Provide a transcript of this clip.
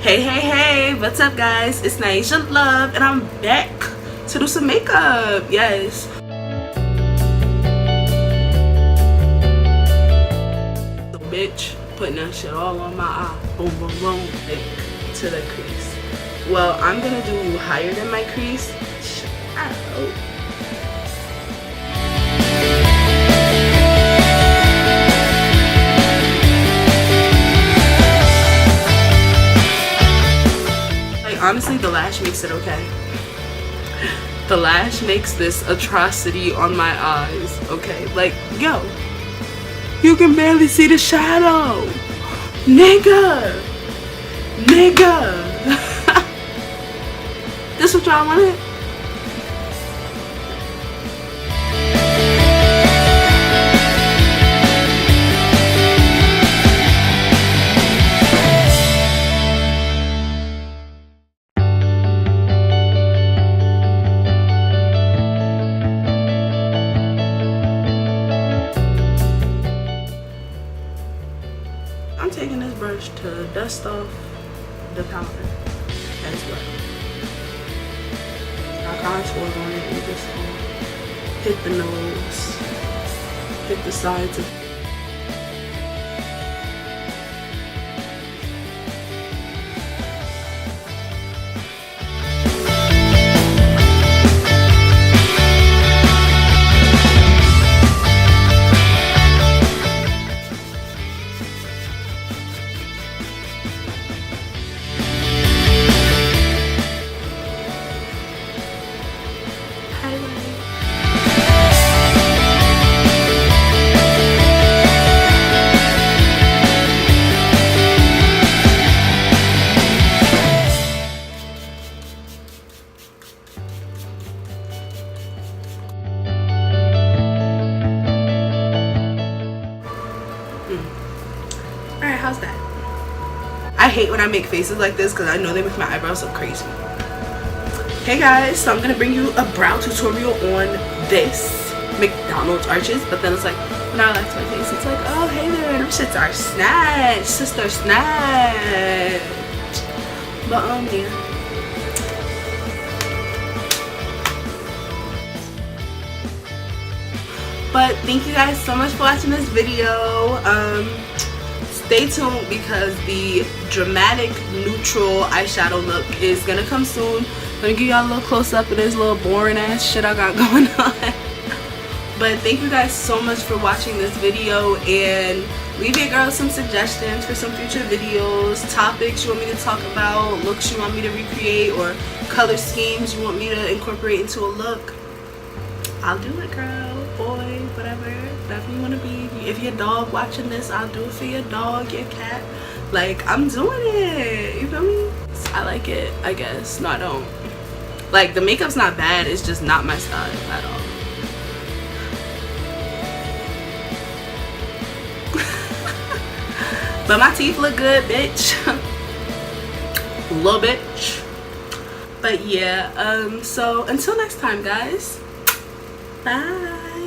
Hey, what's up guys? It's nyaishalove and I'm back to do some makeup. Yes. So bitch, putting that shit all on my eye. Boom, boom, boom, to the crease. Well, I'm gonna do higher than my crease. Shadow. Honestly, the lash makes it okay. The lash makes this atrocity on my eyes, okay? Like, yo, you can barely see the shadow. Nigga. This what y'all wanted? I'm taking this brush to dust off the powder as well. I contour on it and just hit the nose, hit the sides of Alright, how's that? I hate when I make faces like this because I know they make my eyebrows look crazy. Hey guys, so I'm gonna bring you a brow tutorial on this McDonald's arches, but then it's like, when I relax my face, it's like, oh hey there, them shits are snatched, sister snatched. But yeah. But thank you guys so much for watching this video. Stay tuned because the dramatic neutral eyeshadow look is gonna come soon. I'm gonna give y'all a little close up of this little boring ass shit I got going on. But thank you guys so much for watching this video, and leave your girls some suggestions for some future videos, topics you want me to talk about, looks you want me to recreate, or color schemes you want me to incorporate into a look. I'll do it, girl, boy, whatever you want to be. If your dog watching this, I'll do it for your dog, your cat. Like, I'm doing it, you feel me? I like it, I guess. No, I don't. Like, the makeup's not bad, it's just not my style at all. But my teeth look good, bitch. Little bitch. But yeah, so until next time, guys. Bye.